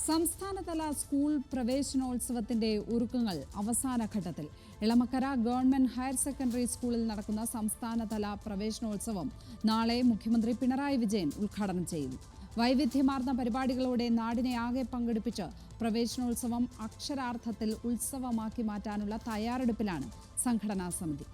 സംസ്ഥാനതല സ്കൂൾ പ്രവേശനോത്സവത്തിന്റെ ഒരുക്കങ്ങൾ അവസാന ഘട്ടത്തിൽ. എളമക്കര ഗവൺമെന്റ് ഹയർ സെക്കൻഡറി സ്കൂളിൽ നടക്കുന്ന സംസ്ഥാനതല പ്രവേശനോത്സവം നാളെ മുഖ്യമന്ത്രി പിണറായി വിജയൻ ഉദ്ഘാടനം ചെയ്യും. വൈവിധ്യമാർന്ന പരിപാടികളോടെ നാടിനെ ആകെ പങ്കെടുപ്പിച്ച് പ്രവേശനോത്സവം അക്ഷരാർത്ഥത്തിൽ ഉത്സവമാക്കി മാറ്റാനുള്ള തയ്യാറെടുപ്പിലാണ് സംഘടനാ സമിതി.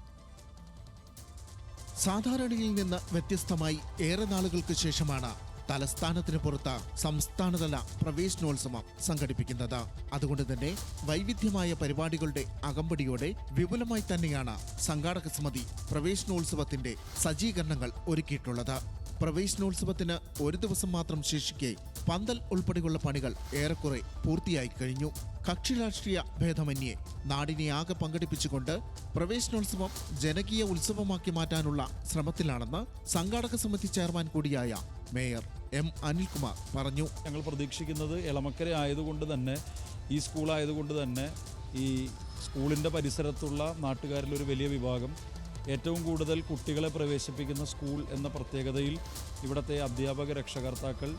സാധാരണയിൽ നിന്ന് വ്യത്യസ്തമായി ഏറെ നാളുകൾക്ക് ശേഷമാണ് തലസ്ഥാനത്തിന് പുറത്ത് സംസ്ഥാനതല പ്രവേശനോത്സവം സംഘടിപ്പിക്കുന്നത്. അതുകൊണ്ട് തന്നെ വൈവിധ്യമായ പരിപാടികളുടെ അകമ്പടിയോടെ വിപുലമായി തന്നെയാണ് സംഘാടക സമിതി പ്രവേശനോത്സവത്തിന്റെ സജ്ജീകരണങ്ങൾ ഒരുക്കിയിട്ടുള്ളത്. പ്രവേശനോത്സവത്തിന് ഒരു ദിവസം മാത്രം ശേഷിക്കെ പന്തൽ ഉൾപ്പെടെയുള്ള പണികൾ ഏറെക്കുറെ പൂർത്തിയായി കഴിഞ്ഞു. കക്ഷി രാഷ്ട്രീയ ഭേദമന്യേ നാടിനെ ആകെ പങ്കെടുപ്പിച്ചുകൊണ്ട് പ്രവേശനോത്സവം ജനകീയ ഉത്സവമാക്കി മാറ്റാനുള്ള ശ്രമത്തിലാണെന്ന് സംഘാടക സമിതി ചെയർമാൻ കൂടിയായ മേയർ എം അനിൽകുമാർ പറഞ്ഞു. ഞങ്ങൾ പ്രതീക്ഷിക്കുന്നത് എളമക്കര ആയതുകൊണ്ട് തന്നെ, ഈ സ്കൂളായതുകൊണ്ട് തന്നെ ഈ സ്കൂളിൻ്റെ പരിസരത്തുള്ള നാട്ടുകാരിലൊരു വലിയ വിഭാഗം ഏറ്റവും കൂടുതൽ കുട്ടികളെ പ്രവേശിപ്പിക്കുന്ന സ്കൂൾ എന്ന പ്രത്യേകതയിൽ ഇവിടുത്തെ അധ്യാപക രക്ഷകർത്താക്കൾ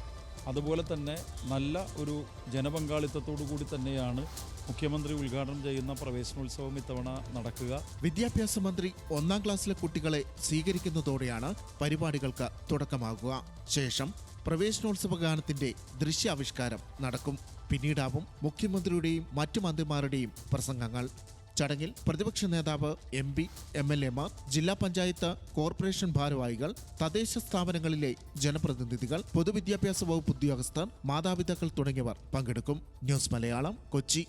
അതുപോലെ തന്നെ നല്ല ഒരു ജനപങ്കാളിത്തത്തോടു കൂടി തന്നെയാണ് മുഖ്യമന്ത്രി ഉദ്ഘാടനം ചെയ്യുന്ന പ്രവേശനോത്സവം ഇത്തവണ നടക്കുക. വിദ്യാഭ്യാസ മന്ത്രി 1ാം ക്ലാസ്സിലെ കുട്ടികളെ സ്വീകരിക്കുന്നതോടെയാണ് പരിപാടികൾക്ക് തുടക്കമാകുക. ശേഷം പ്രവേശനോത്സവ ഗാനത്തിന്റെ ദൃശ്യാവിഷ്കാരം നടക്കും. പിന്നീടാവും മുഖ്യമന്ത്രിയുടെയും മറ്റു മന്ത്രിമാരുടെയും പ്രസംഗങ്ങൾ. ചടങ്ങിൽ പ്രതിപക്ഷ നേതാവ്, MP, MLA മാർ, ജില്ലാ പഞ്ചായത്ത്, കോർപ്പറേഷൻ ഭാരവാഹികൾ, തദ്ദേശ സ്ഥാപനങ്ങളിലെ ജനപ്രതിനിധികൾ, പൊതുവിദ്യാഭ്യാസ വകുപ്പ് ഉദ്യോഗസ്ഥർ, മാതാപിതാക്കൾ തുടങ്ങിയവർ പങ്കെടുക്കും. ന്യൂസ് മലയാളം, കൊച്ചി.